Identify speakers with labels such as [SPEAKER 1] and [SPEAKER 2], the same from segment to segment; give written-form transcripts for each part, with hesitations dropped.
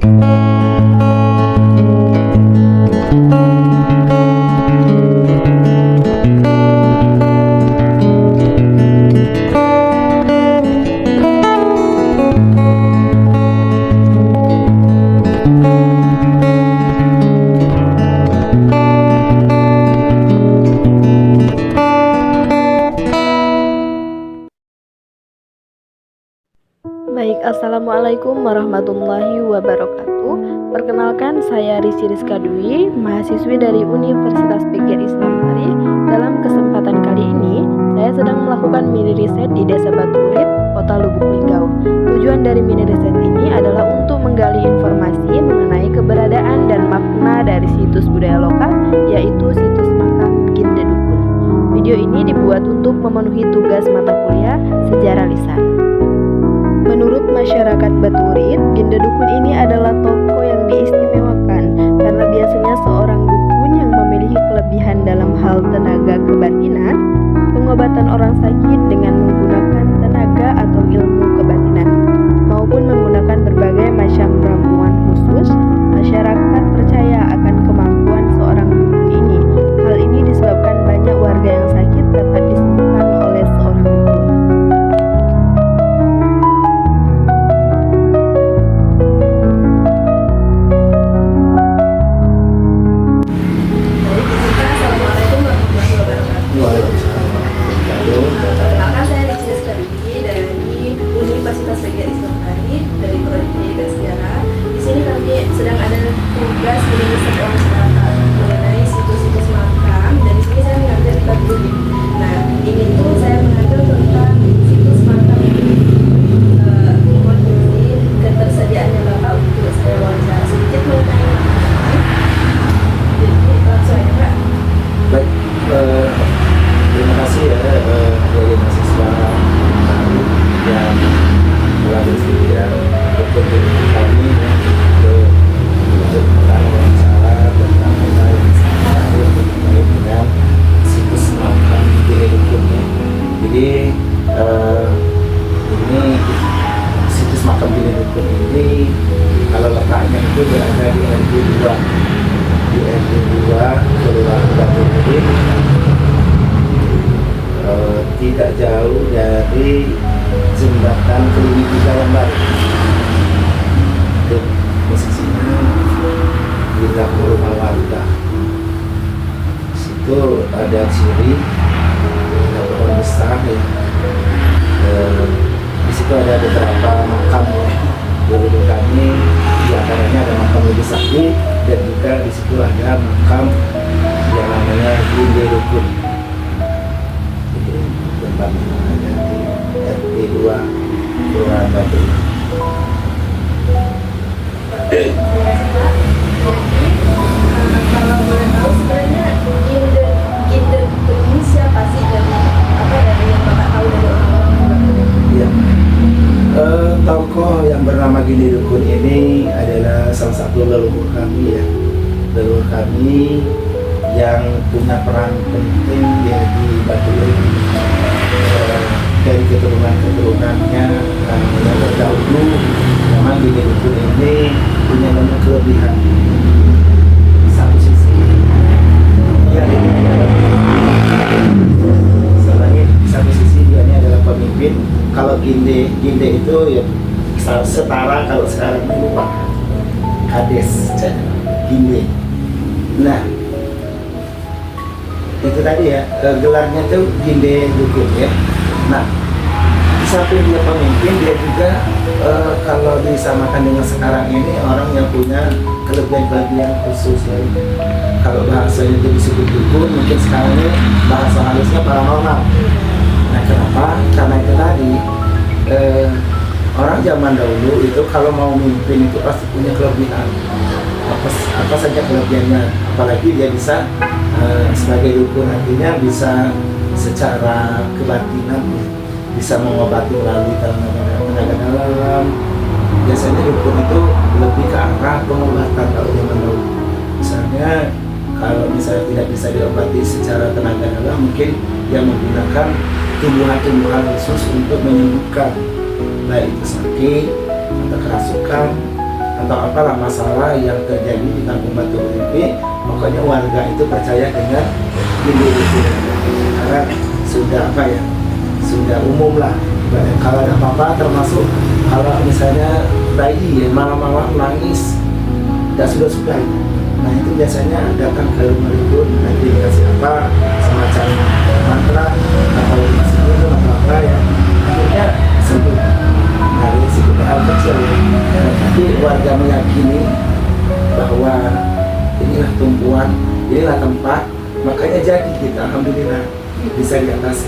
[SPEAKER 1] Baik, Assalamualaikum warahmatullahi wabarakatuh. Perkenalkan, saya Risi Rizka Dwi, mahasiswi dari Universitas Pikir Islam Pari. Dalam kesempatan kali ini, saya sedang melakukan mini riset di Desa Batu Urip, Kota Lubuk Linggau. Tujuan dari mini riset ini adalah untuk menggali informasi mengenai keberadaan dan makna dari situs budaya lokal, yaitu situs makam Ginde Dukun. Video ini dibuat untuk memenuhi tugas mata kuliah Sejarah Lisan. Menurut masyarakat Batu Urip, Ginde Dukun ini adalah tokoh yang diistimewakan karena biasanya seorang dukun yang memiliki kelebihan dalam hal tenaga kebatinan, pengobatan orang sakit dengan menggunakan tenaga atau ilmu kebatinan, maupun menggunakan berbagai macam ramuan khusus. Masyarakat percaya akan kemampuan seorang dukun ini. Hal ini disebabkan banyak warga yang sakit dapat disembuhkan oleh seorang dukun.
[SPEAKER 2] Perkenalkan, saya Risi Rizka Dwi dari Universitas Pikir Islam Pari dari Prodi Pendidikan Sejarah. Di sini kami sedang ada tugas meriset masyarakat mengenai situs-situs makam, dan di sini saya mengambil Batu Urip. Nah, ini tuh saya mengambil tentang situs makam ini. Mohon izin ketersediaannya Bapak untuk saya wawancara sedikit mengenai makam. Jadi langsung aja Pak.
[SPEAKER 3] Baik, terima kasih ya dari mahasiswa kami yang telah bersedia berkunjung kami untuk wawancara tentang hal yang sangat terkait dengan situs makam Ginde Dukun ya. Jadi ini situs makam Ginde Dukun ini kalau letaknya itu berada di RW 2 Kelurahan Batu Urip, tidak jauh dari jembatan Kelini 3 yang baru. Itu posisinya di dapur rumah warga. Situ ada ciri, ada pohon besar ya. Di situ ada beberapa makam ya. Dulu kami diantaranya ada makam Ibu Sakti, dan juga di situ ada makam yang namanya Ginde Dukun. Tempatnya ada di RT 2 Kelurahan Batu.
[SPEAKER 2] Kalau boleh tahu sebenarnya Ginde Dukun ini siapa sih, dan apa dari yang Bapak tahu dari orang-orang?
[SPEAKER 3] Ya. Tokoh yang bernama Ginde Dukun ini adalah salah satu leluhur kami ya. Leluhur kami yang punya peran penting ya di Batu Urip. Dari keturunan-keturunannya yang terdahulu, memang Ginde Dukun ini punya banyak kelebihan. Di satu sisi dia di satu sisi dia ini adalah pemimpin. Kalau Ginde itu ya setara kalau sekarang ini Pak Kades Ginde. Nah, itu tadi ya, gelarnya tuh Ginde Dukun ya. Nah, di samping dia pemimpin, dia juga kalau disamakan dengan sekarang ini orang yang punya kelebihan-kelebihan khusus ya. Kalau bahasanya itu disebut dukun, mungkin sekarang ini bahasa halusnya paranormal. Nah, kenapa? Karena itu tadi orang zaman dahulu itu kalau mau memimpin itu pasti punya kelebihan. Apa saja kelebihannya, apalagi dia bisa sebagai dukun, artinya bisa secara kebatinan ya, bisa mengobati melalui tenaga dalam. Biasanya dukun itu lebih ke arah pengobatan kalau zaman dahulu. Misalnya kalau misalnya tidak bisa diobati secara tenaga dalam, mungkin dia menggunakan tumbuhan-tumbuhan khusus untuk menyembuhkan baik itu sakit atau kerasukan atau apalah masalah yang terjadi di Kampung Batu Rimpi, pokoknya warga itu percaya dengan dinding itu, karena sudah apa ya, sudah umum lah. Kalau ada apa-apa, termasuk kalau misalnya bayi ya, malam-malam nangis tidak sudah, nah itu biasanya datang ke rumah itu, nanti dikasih apa, semacam mantra atau dikasih minum atau apa ya, akhirnya sembuh. Nah risikonya hal kecil ya. Tapi warga meyakini bahwa inilah tumpuan, inilah tempat, makanya jadi kita alhamdulillah bisa diatasi.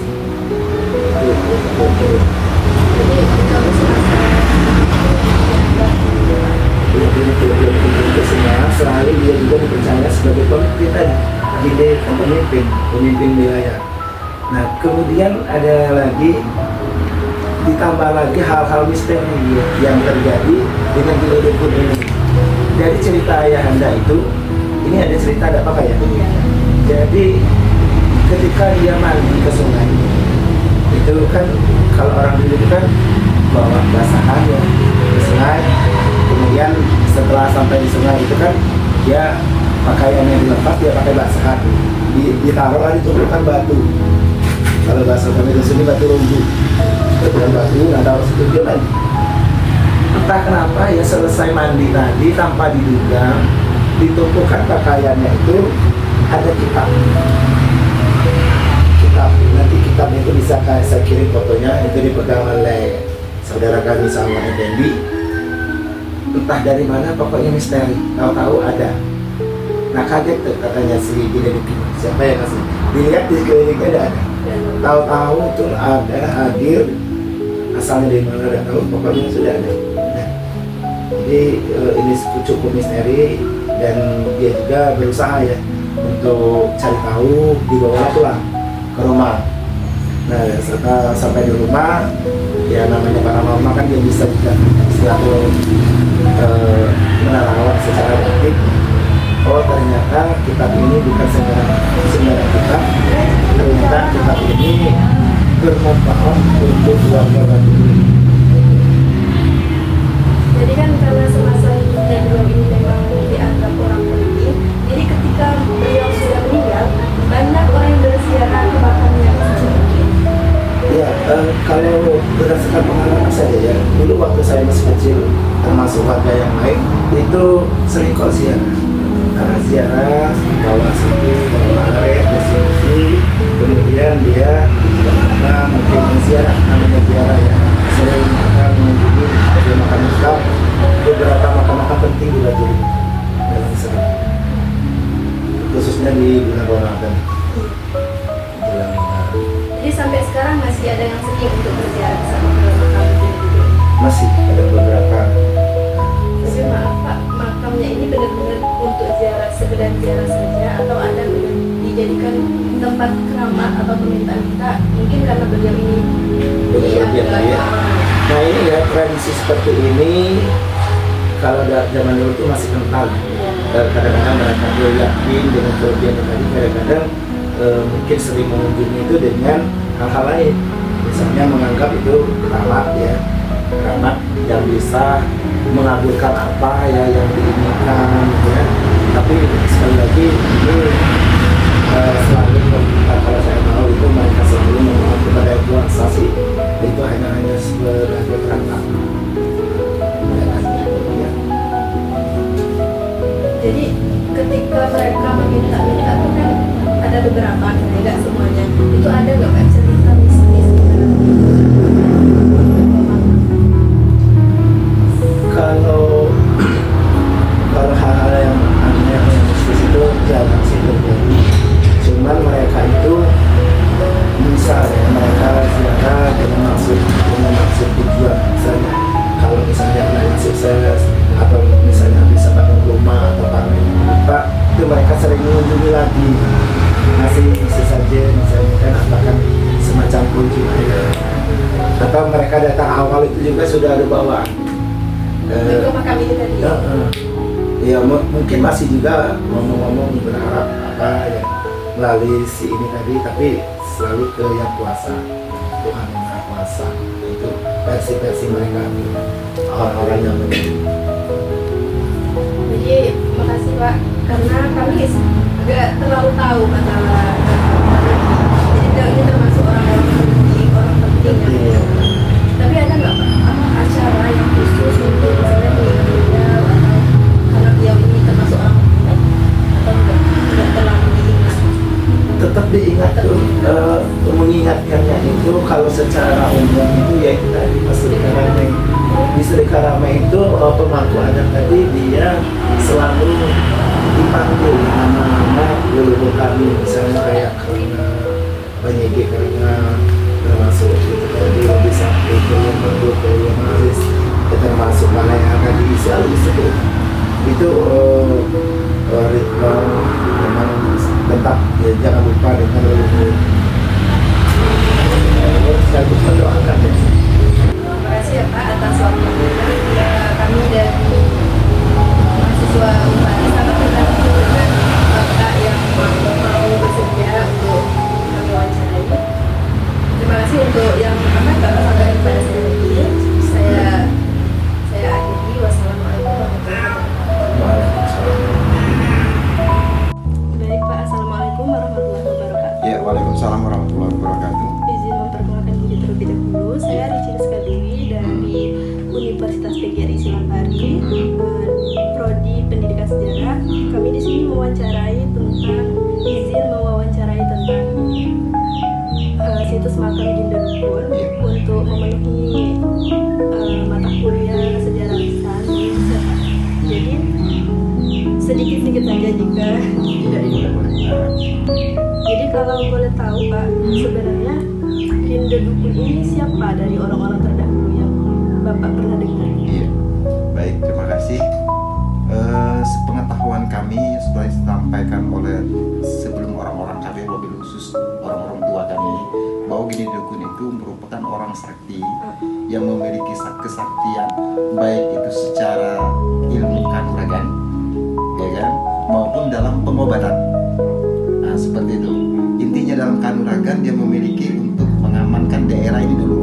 [SPEAKER 2] Jadi kamu
[SPEAKER 3] semua selalu dia juga dipercaya sebagai pemimpin tadi, pemimpin wilayah. Nah kemudian ada lagi, ditambah lagi hal-hal misteri yang terjadi dengan Gili Dukun ini. Dari cerita ayahanda itu, ini ada cerita ada apa ya? Jadi ketika dia mandi ke sungai, itu kan kalau orang dulu itu kan bawa basahan ya ke sungai, kemudian setelah sampai di sungai itu kan dia pakaiannya dilepas, dia pakai basahan, ditaruh lah, ditumpukan batu. Kalau bahasa kami di sini batu lumbu, bukan batu, nah taruh situ dia mandi. Entah kenapa ya selesai mandi tadi tanpa diduga ditumpukan pakaiannya itu ada kitab. Nanti kitabnya itu bisa saya kirim fotonya, itu dipegang oleh saudara kami sama Dendi. Entah dari mana, pokoknya misteri. Tahu-tahu ada. Nah kaget tuh katanya si Gili Dukun. Siapa yang kasih? Dilihat di sekelilingnya ada. Tahu-tahu tuh ada, hadir. Asalnya dari mana tidak tahu, pokoknya sudah ada. Nah, jadi ini cukup misteri, dan dia juga berusaha ya untuk cari tahu, dibawa pulang ke rumah. Nah setelah sampai di rumah, ya namanya paranormal kan dia bisa juga selalu menerawang secara baik. Oh ternyata kitab ini bukan sembarang kitab, ternyata kitab ini bermanfaat untuk warga Batu.
[SPEAKER 2] Jadi kan karena semasa hidupnya beliau ini memang dianggap orang penting, jadi ketika beliau sudah meninggal, banyak orang yang berziarah ke makamnya.
[SPEAKER 3] Ya, kalau berdasarkan pengalaman saya ya, dulu waktu saya masih kecil, termasuk warga yang lain, itu sering kok ziarah, bawa suku, bawa aret, bersih, kemudian dia mungkin ziarah, namanya ziarah ya, sering akan mengunjungi makam Islam, beberapa makam-makam penting di Batu dalam Islam, khususnya di bulan Ramadan.
[SPEAKER 2] Jadi sampai sekarang masih ada yang sering untuk berziarah sama ke makam Gili Dukun.
[SPEAKER 3] Masih ada beberapa.
[SPEAKER 2] Tapi maaf Pak, makamnya ini benar-benar untuk ziarah, sekedar ziarah saja, atau ada benar dijadikan tempat keramat atau permintaan kita, mungkin karena beliau ini
[SPEAKER 3] Berlebihan ya. Nah ini ya, tradisi seperti ini kalau zaman dulu itu masih kental. Kadang-kadang mereka yakin dengan kelebihan tadi, kadang-kadang mungkin sering mengunjungi itu dengan hal-hal lain, misalnya menganggap itu keramat ya, keramat yang bisa mengabulkan apa ya yang diinginkan ya. Tapi sekali lagi ini selalu kalau saya tahu itu mereka selalu memohon kepada Yang Kuasa sih, itu hanya sebagai perantara.
[SPEAKER 2] Jadi ketika mereka meminta-minta itu kan ada beberapa, tidak semuanya. Itu ada nggak Pak cerita mistis?
[SPEAKER 3] Kalau hal-hal yang aneh yang mistis itu jarang sih terjadi. Cuman mereka itu bisa ya, mereka ziarah dengan maksud tujuan. Misalnya kalau misalnya ada sukses atau misalnya bisa bangun rumah atau panen apa, itu mereka sering mengunjungi lagi, masih bisa saja misalnya kan apakah semacam kunci atau mereka datang awal itu juga sudah ada bawaan
[SPEAKER 2] Ke makam ini tadi.
[SPEAKER 3] Ya mungkin masih juga ngomong-ngomong berharap apa ya melalui si ini tadi, tapi selalu ke Yang Kuasa, Tuhan Yang Maha Kuasa. Itu versi-versi mereka, orang-orang yang begitu.
[SPEAKER 2] Pak, karena kami nggak terlalu tahu masalah jadi ini termasuk orang penting
[SPEAKER 3] Iya.
[SPEAKER 2] tapi ada nggak Pak acara yang khusus untuk misalnya meninggal atau karena beliau ini termasuk orang penting atau nggak terlalu diingat?
[SPEAKER 3] Tetap diingat tuh, mengingatkannya itu kalau secara umum itu ya kita di Sedekah di Sedekah Ramai itu pemangku adat tadi dia selalu dipanggil nama-nama leluhur kami, misalnya kayak karena Banyege, karena termasuk itu tadi lebih sakit yang berdoa yang harus termasuk mana yang akan diisi disebut itu ritual memang tetap ya, jangan lupa dengan leluhur. Saya mendoakan ya.
[SPEAKER 2] Terima kasih ya Pak atas waktunya. Ya, kami dari mahasiswa UPADI sangat terbantu dengan Bapak yang mau bersedia untuk kami wawancarai. Terima kasih untuk yang Bapak sampaikan kepada saya tadi. Saya akhiri. Wassalamualaikum warahmatullahi wabarakatuh. Baik Pak, assalamualaikum warahmatullahi wabarakatuh.
[SPEAKER 4] Ya, waalaikumsalam warahmatullahi wabarakatuh.
[SPEAKER 2] Izin memperkenalkan diri terlebih dahulu. Saya Rici Rizka Dewi dari Universitas PGRI Silampari, Prodi Pendidikan Sejarah. Kami di sini izin mewawancarai tentang situs makam Dinda Dukun untuk memenuhi mata kuliah sejarah besar di Indonesia. Jadi sedikit saja jika tidak dilupakan. Jadi kalau boleh tahu Pak, sebenarnya Dinda Dukun ini siapa dari orang-orang terdahulu yang Bapak pernah dengar?
[SPEAKER 4] Iya, baik, terima kasih. Sepengetahuan kami sudah disampaikan oleh sebelum orang-orang kami, lebih khusus orang-orang tua kami, bahwa Dinda Dukun itu merupakan orang sakti yang memiliki kesaktian, baik itu secara ilmu kanuragan, ya kan, maupun dalam pengobatan. Nah, seperti itu. Intinya dalam kanuragan dia memiliki untuk mengamankan daerah ini dulu.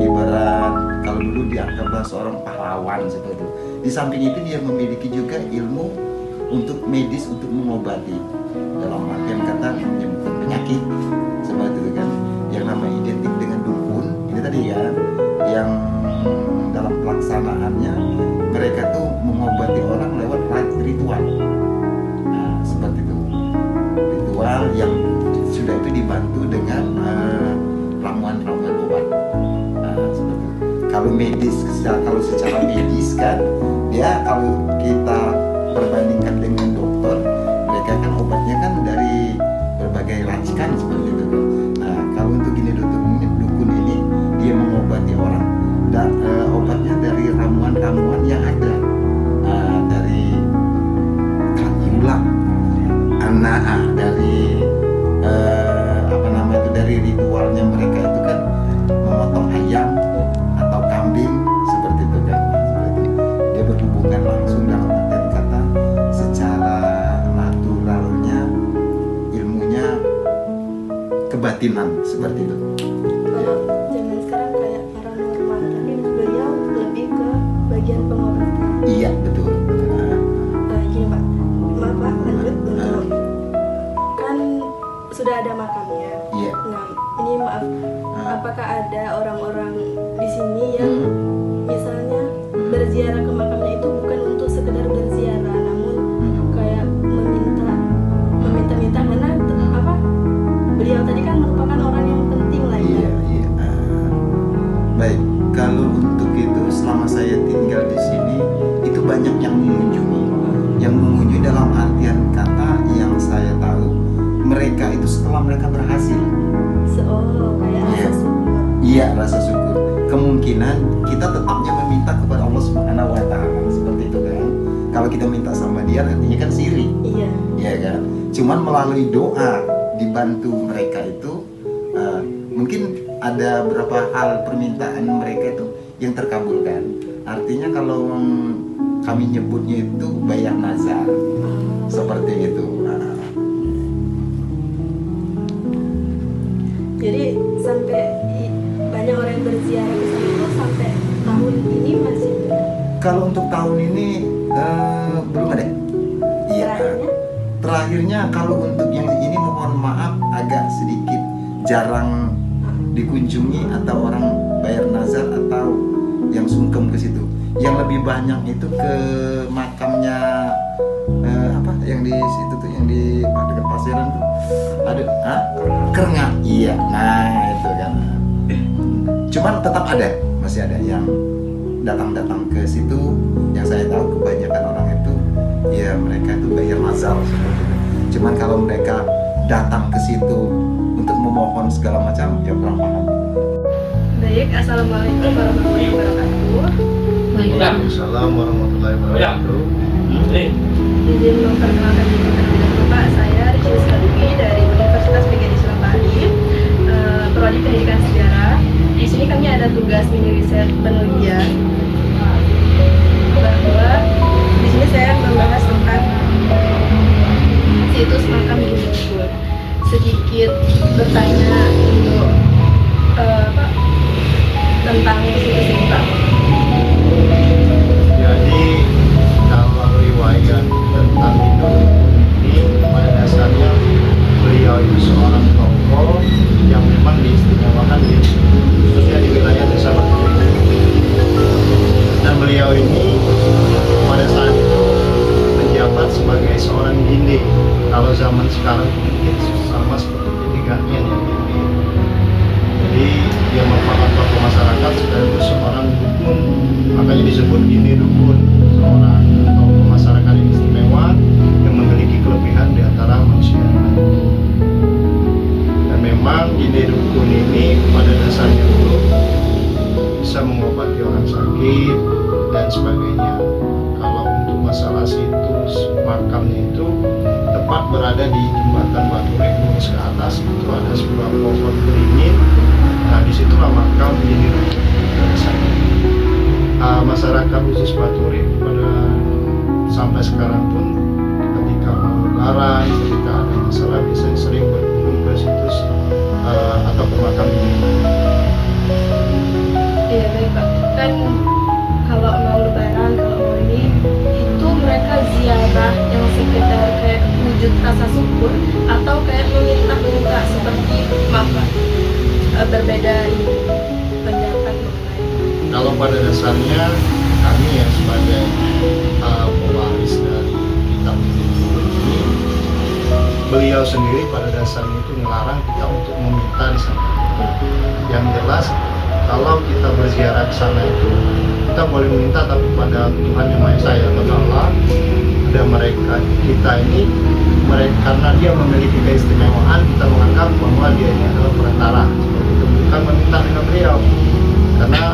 [SPEAKER 4] Ibarat kalau dulu dianggaplah seorang pahlawan seperti itu. Di samping itu dia memiliki juga ilmu untuk medis untuk mengobati. Dalam artian kata menyembuhkan penyakit seperti itu kan. Yang namanya identik dengan dukun ini tadi ya, yang dalam pelaksanaannya mereka tuh mengobati orang lewat ritual. Nah, seperti itu. Ritual yang sudah itu dibantu dengan ramuan-ramuan obat. Seperti itu. Kalau secara medis kan, ya kalau kita perbandingkan dengan dokter, mereka kan obatnya kan dari berbagai racikan seperti itu. Nah, kalau untuk Dinda Dukun ini dia mengobati orang, dan obatnya dari ramuan-ramuan yang ada, dari kanyulang, dari dari ritualnya mereka itu kan memotong ayam atau kambing seperti itu kan. Seperti dia berhubungan langsung dalam artian kata secara naturalnya, ilmunya kebatinan seperti itu.
[SPEAKER 2] Kalau zaman sekarang kayak paranormal, tapi beliau lebih ke bagian pengobatan.
[SPEAKER 4] Iya, betul.
[SPEAKER 2] Gini Pak, maaf Pak, lanjut untuk kan sudah ada makamnya.
[SPEAKER 4] Iya.
[SPEAKER 2] Nah, ini maaf, apakah ada orang-orang di sini yang misalnya berziarah ke makamnya itu bukan untuk sekedar berziarah, namun kayak meminta karena apa? Beliau tadi kan merupakan orang yang penting lah ya.
[SPEAKER 4] Iya. Baik, kalau untuk itu selama saya tinggal di sini itu banyak yang mengunjungi. Yang mengunjungi dalam artian kata yang saya tahu, mereka itu setelah mereka berhasil.
[SPEAKER 2] Kayak rasa syukur.
[SPEAKER 4] Iya, rasa syukur. Kemungkinan kita tetapnya meminta kepada Allah Subhanahu wa Ta'ala seperti itu kan. Kalau kita minta sama dia artinya kan syirik.
[SPEAKER 2] Iya.
[SPEAKER 4] Iya kan? Cuman melalui doa dibantu mereka itu mungkin ada beberapa hal permintaan mereka itu yang terkabulkan. Artinya kalau kami nyebutnya itu bayar nazar. Seperti itu.
[SPEAKER 2] Jadi sampai banyak orang yang berziarah ke sana itu sampai tahun ini masih
[SPEAKER 4] Kalau untuk tahun ini belum ada. Iya, terakhirnya kalau untuk yang ini mohon maaf agak sedikit jarang dikunjungi atau orang bayar nazar atau yang sungkem ke situ. Yang lebih banyak itu ke makamnya apa yang di situ tuh yang di dekat Pasiran tuh ada Kerengat. Iya, nah itu kan. Cuman tetap ada, masih ada yang datang ke situ. Yang saya tahu kebanyakan orang itu ya mereka itu bayar nazar seperti itu. Cuman kalau mereka datang ke situ untuk memohon segala macam ya kurang paham.
[SPEAKER 2] Baik, assalamualaikum warahmatullahi wabarakatuh.
[SPEAKER 5] Waalaikumsalam warahmatullahi wabarakatuh.
[SPEAKER 2] Izin memperkenalkan diri terlebih dahulu Pak, saya Rici Rizky dari Universitas PGRI Islam Bali, Prodi Pendidikan Sejarah. Di sini kami ada tugas mini riset penelitian bahwa di sini saya membahas tentang situs makam Hindu. Sedikit bertanya untuk tentang situs ini Pak.
[SPEAKER 5] Jadi kalau riwayat tentang Hindu ini pada dasarnya beliau itu seorang tokoh yang memang diistimewakan khususnya di wilayah Desa Batu. Dan beliau ini pada saat itu menjabat sebagai seorang ginde. Kalau zaman sekarang mungkin sama seperti pendidikannya yang ginde. Jadi dia merupakan tokoh masyarakat sekaligus seorang dukun, makanya disebut ginde dukun, seorang tokoh masyarakat yang istimewa yang memiliki kelebihan di antara manusia. Dan memang ginde dukun ini pada dasarnya itu bisa mengobati orang sakit dan sebagainya. Kalau untuk masalah situs makamnya itu tepat berada di jembatan Batu Lurus ke atas, itu ada sebuah pohon beringin. Nah disitulah makam ini masyarakat khusus Baturik pada sampai sekarang pun ketika mau lebaran, ketika ada masalah biasanya sering berkunjung ke situs atau ke makam ini.
[SPEAKER 2] Iya baik Pak, kan kalau mau lebaran, kalau mau ini itu mereka ziarah yang sekedar kayak wujud rasa syukur atau kayak meminta seperti maaf Pak, berbeda ini pendapat mengenai.
[SPEAKER 5] Kalau pada dasarnya kami yang sebagai pewaris dari kitab ini, beliau sendiri pada dasarnya itu melarang kita untuk meminta di sana. Yang jelas kalau kita berziarah ke sana itu kita boleh meminta, tapi pada Tuhan Yang Maha Esa, ya Allah. Dan mereka kita ini karena dia memiliki keistimewaan, kita menganggap bahwa dia ini adalah perantara, seperti itu, bukan meminta dengan beliau. Karena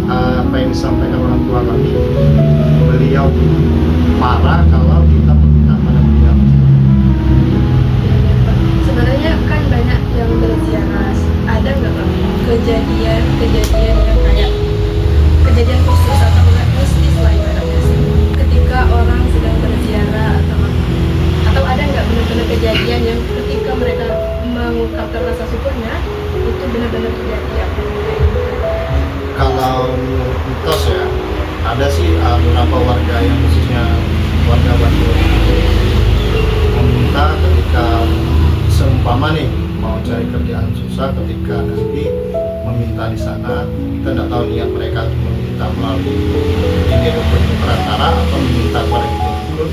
[SPEAKER 5] apa yang disampaikan orang tua kami, beliau marah kalau kita meminta pada beliau.
[SPEAKER 2] Sebenarnya kan banyak yang berziarah, ada nggak Pak kejadian yang kayak kejadian khusus atau enggak mistis lah ibaratnya sih, ketika orang sedang berziarah atau ada nggak benar-benar kejadian yang ketika mereka mengungkapkan rasa syukurnya itu benar-benar terjadi apa?
[SPEAKER 5] Kalau menurut mitos ya, ada sih beberapa warga yang khususnya warga Batu meminta ketika seumpama nih mau cari kerjaan susah, ketika nanti meminta di sana, kita tidak tahu niat mereka untuk meminta melalui ini dukun perantara atau meminta pada gini dukun,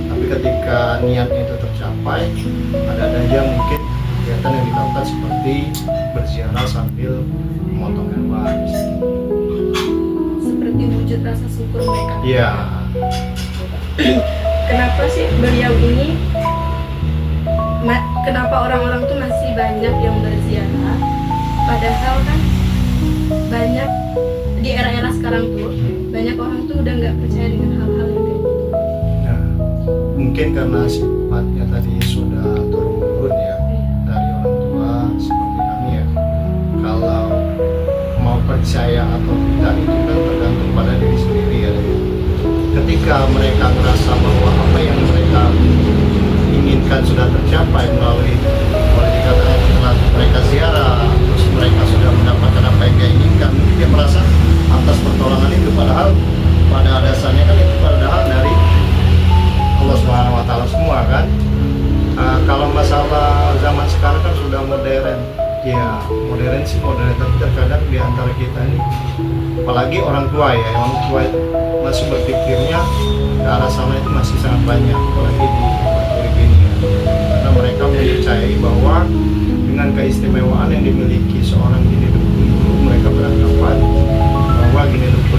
[SPEAKER 5] tapi ketika niatnya itu tercapai, ada aja mungkin kegiatan yang dilakukan seperti berziarah sambil memotong hewan.
[SPEAKER 2] Seperti wujud rasa syukur mereka.
[SPEAKER 5] Iya.
[SPEAKER 2] Kenapa sih beliau ini? Kenapa orang-orang tuh masih banyak yang berziarah? Padahal kan banyak di era-era sekarang tuh banyak orang tuh udah nggak percaya dengan hal-hal yang kayak gitu.
[SPEAKER 5] Nah, mungkin karena sifatnya tadi sudah turun-temurun ya dari orang tua seperti kami ya. Kalau mau percaya atau tidak itu kan tergantung pada diri sendiri ya. Ketika mereka merasa bahwa apa yang mereka inginkan sudah tercapai melalui boleh dikatakan setelah mereka ziarah, terus mereka sudah mendapatkan apa yang dia inginkan, dia merasa atas pertolongan itu, padahal pada dasarnya kan itu padahal dari Allah Subhanahu wa Ta'ala semua kan. Ya modern sih modern, tapi terkadang di antara kita ini, apalagi orang tua ya, orang tua itu masih berpikirnya ke arah sana itu masih sangat banyak, apalagi di tempat urip ini ya. Karena mereka mempercayai bahwa dengan keistimewaan yang dimiliki seorang Gini Luku itu, mereka beranggapan bahwa Gini Luku